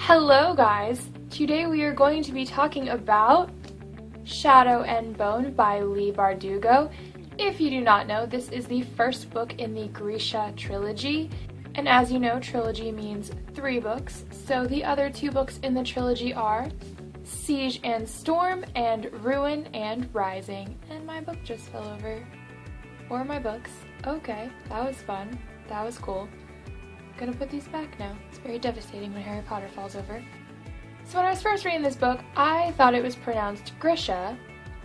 Hello guys! Today we are going to be talking about Shadow and Bone by Leigh Bardugo. If you do not know, this is the first book in the Grisha trilogy, and as you know, trilogy means 3 books, so the other 2 books in the trilogy are Siege and Storm and Ruin and Rising. And my book just fell over. Or my books. Okay, that was fun. That was cool. Gonna put these back now. It's very devastating when Harry Potter falls over. So when I was first reading this book, I thought it was pronounced Grisha,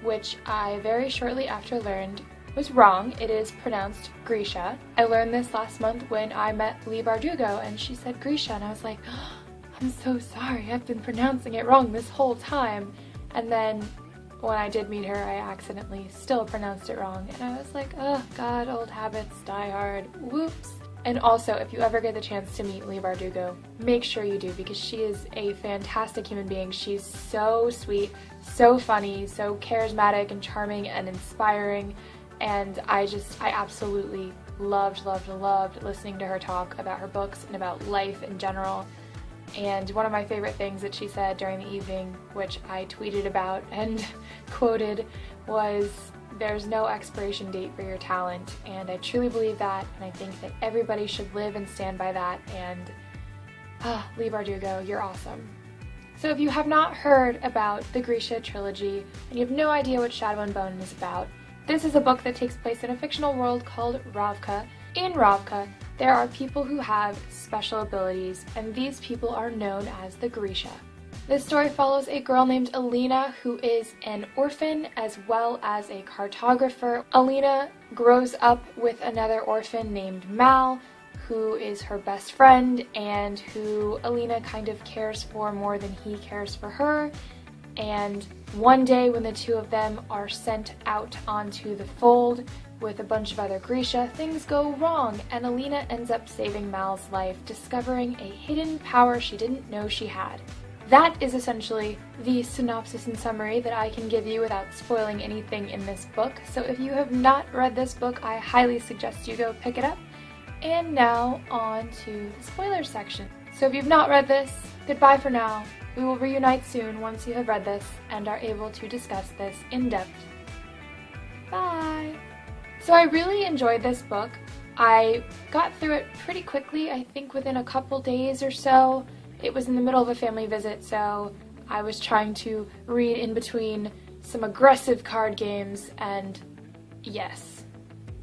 which I very shortly after learned was wrong. It is pronounced Grisha. I learned this last month when I met Leigh Bardugo and she said Grisha and I was like, oh, I'm so sorry, I've been pronouncing it wrong this whole time. And then when I did meet her, I accidentally still pronounced it wrong and I was like, oh god, old habits die hard, whoops. And also, if you ever get the chance to meet Leigh Bardugo, make sure you do because she is a fantastic human being. She's so sweet, so funny, so charismatic and charming and inspiring, and I absolutely loved listening to her talk about her books and about life in general. And one of my favorite things that she said during the evening, which I tweeted about and quoted, was, "There's no expiration date for your talent," and I truly believe that, and I think that everybody should live and stand by that, and Leigh Bardugo, you're awesome. So if you have not heard about the Grisha trilogy, and you have no idea what Shadow and Bone is about, this is a book that takes place in a fictional world called Ravka. In Ravka, there are people who have special abilities, and these people are known as the Grisha. This story follows a girl named Alina who is an orphan as well as a cartographer. Alina grows up with another orphan named Mal, who is her best friend and who Alina kind of cares for more than he cares for her. And one day when the two of them are sent out onto the fold with a bunch of other Grisha, things go wrong and Alina ends up saving Mal's life, discovering a hidden power she didn't know she had. That is essentially the synopsis and summary that I can give you without spoiling anything in this book. So if you have not read this book, I highly suggest you go pick it up. And now on to the spoilers section. So if you've not read this, goodbye for now. We will reunite soon once you have read this and are able to discuss this in depth. Bye! So I really enjoyed this book. I got through it pretty quickly, I think within a couple days or so. It was in the middle of a family visit, so I was trying to read in between some aggressive card games, and yes,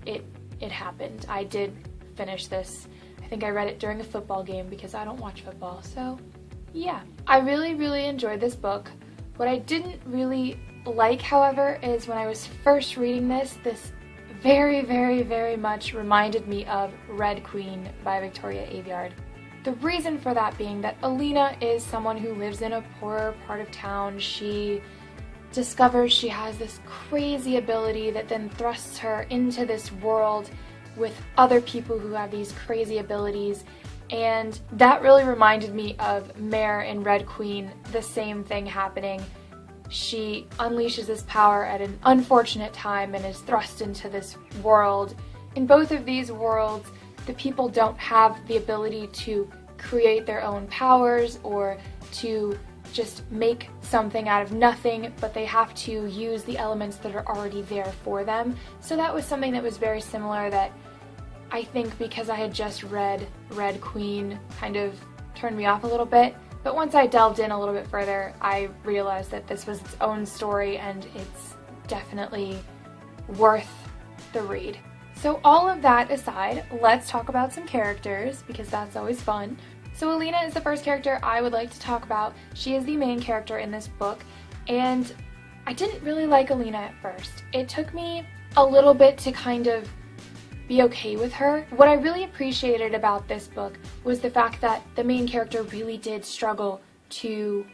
it happened. I did finish this. I think I read it during a football game because I don't watch football, so yeah. I really enjoyed this book. What I didn't really like, however, is when I was first reading this very much reminded me of Red Queen by Victoria Aveyard. The reason for that being that Alina is someone who lives in a poorer part of town. She discovers she has this crazy ability that then thrusts her into this world with other people who have these crazy abilities, and that really reminded me of Mare in Red Queen, the same thing happening. She unleashes this power at an unfortunate time and is thrust into this world. In both of these worlds, the people don't have the ability to create their own powers or to just make something out of nothing, but they have to use the elements that are already there for them. So that was something that was very similar that I think because I had just read Red Queen kind of turned me off a little bit. But once I delved in a little bit further, I realized that this was its own story and it's definitely worth the read. So all of that aside, let's talk about some characters because that's always fun. So Alina is the first character I would like to talk about. She is the main character in this book, and I didn't really like Alina at first. It took me a little bit to kind of be okay with her. What I really appreciated about this book was the fact that the main character really did struggle to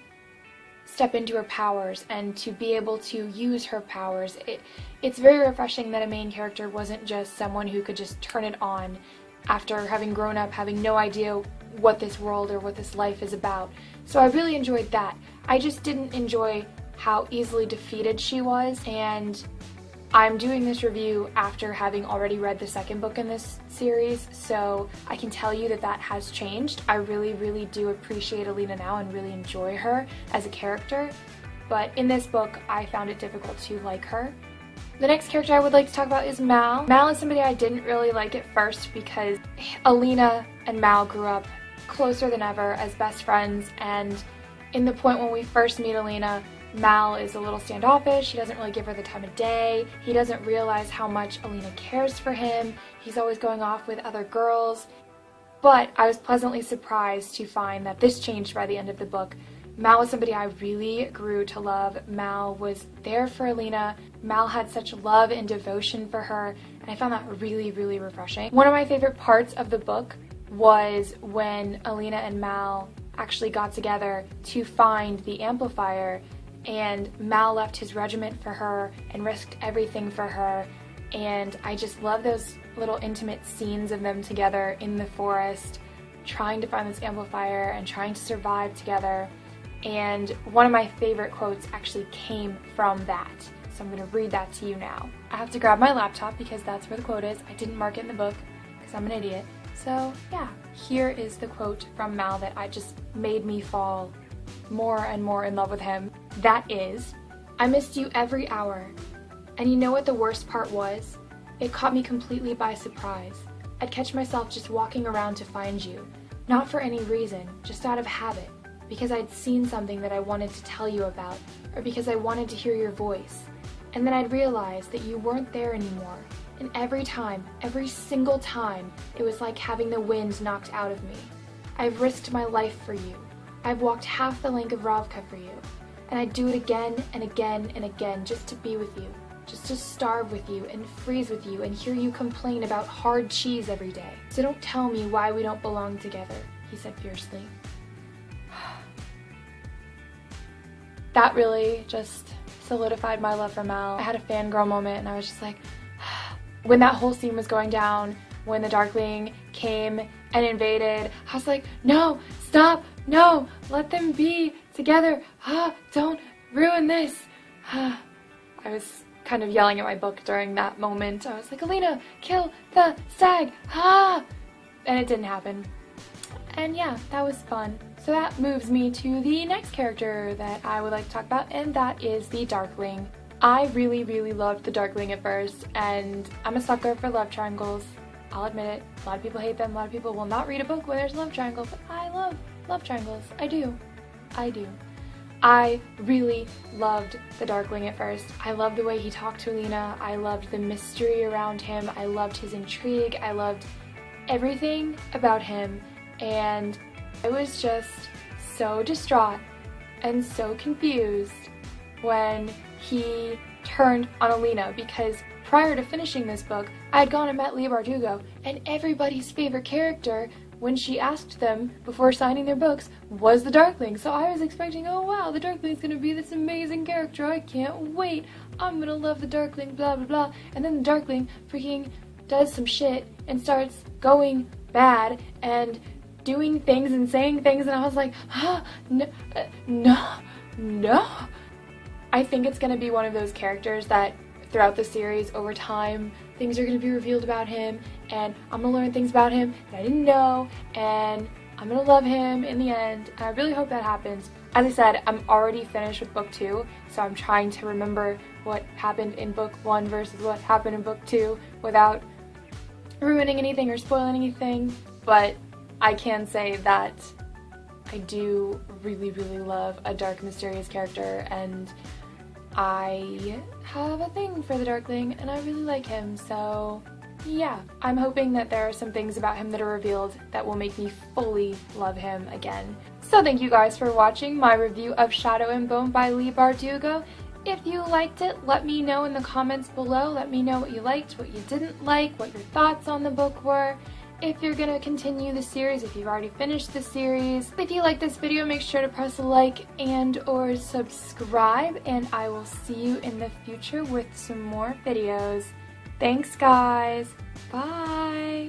step into her powers and to be able to use her powers. It's very refreshing that a main character wasn't just someone who could just turn it on after having grown up, having no idea what this world or what this life is about. So I really enjoyed that. I just didn't enjoy how easily defeated she was, and I'm doing this review after having already read the second book in this series, so I can tell you that that has changed. I really, really do appreciate Alina now and really enjoy her as a character, but in this book, I found it difficult to like her. The next character I would like to talk about is Mal. Mal is somebody I didn't really like at first because Alina and Mal grew up closer than ever as best friends, and in the point when we first meet Alina, Mal is a little standoffish. He doesn't really give her the time of day. He doesn't realize how much Alina cares for him. He's always going off with other girls. But I was pleasantly surprised to find that this changed by the end of the book. Mal was somebody I really grew to love. Mal was there for Alina. Mal had such love and devotion for her, and I found that really, really refreshing. One of my favorite parts of the book was when Alina and Mal actually got together to find the amplifier, and Mal left his regiment for her and risked everything for her, and I just love those little intimate scenes of them together in the forest trying to find this amplifier and trying to survive together. And one of my favorite quotes actually came from that, so I'm going to read that to you now. I have to grab my laptop because that's where the quote is. I didn't mark it in the book because I'm an idiot. So yeah, here is the quote from Mal that just made me fall more and more in love with him. That is, "I missed you every hour. And you know what the worst part was? It caught me completely by surprise. I'd catch myself just walking around to find you. Not for any reason, just out of habit. Because I'd seen something that I wanted to tell you about, or because I wanted to hear your voice. And then I'd realize that you weren't there anymore. And every time, every single time, it was like having the wind knocked out of me. I've risked my life for you. I've walked half the length of Ravka for you. And I'd do it again and again and again just to be with you. Just to starve with you and freeze with you and hear you complain about hard cheese every day. So don't tell me why we don't belong together," he said fiercely. That really just solidified my love for Mal. I had a fangirl moment and I was just like, when that whole scene was going down, when the Darkling came and invaded, I was like, no, stop, no, let them be together. Don't ruin this. I was kind of yelling at my book during that moment. I was like, Alina, kill the stag. And it didn't happen. And yeah, that was fun. So that moves me to the next character that I would like to talk about, and that is the Darkling. I really, really loved the Darkling at first, and I'm a sucker for love triangles. I'll admit it. A lot of people hate them. A lot of people will not read a book where there's a love triangle, but I love love triangles. I do. I really loved the Darkling at first. I loved the way he talked to Alina. I loved the mystery around him. I loved his intrigue. I loved everything about him, and I was just so distraught and so confused when he turned on Alina, because prior to finishing this book, I had gone and met Leigh Bardugo, and everybody's favorite character, when she asked them before signing their books, was the Darkling. So I was expecting, oh wow, the Darkling's gonna be this amazing character, I can't wait, I'm gonna love the Darkling, blah blah blah. And then the Darkling freaking does some shit and starts going bad and doing things and saying things, and I was like, no. I think it's going to be one of those characters that throughout the series, over time, things are going to be revealed about him, and I'm going to learn things about him that I didn't know, and I'm going to love him in the end, and I really hope that happens. As I said, I'm already finished with book 2, so I'm trying to remember what happened in book 1 versus what happened in book 2 without ruining anything or spoiling anything, but I can say that I do really, really love a dark, mysterious character, and I have a thing for the Darkling, and I really like him, so yeah. I'm hoping that there are some things about him that are revealed that will make me fully love him again. So thank you guys for watching my review of Shadow and Bone by Leigh Bardugo. If you liked it, let me know in the comments below. Let me know what you liked, what you didn't like, what your thoughts on the book were. If you're gonna continue the series, if you've already finished the series. If you like this video, make sure to press like and or subscribe, and I will see you in the future with some more videos. Thanks guys, bye!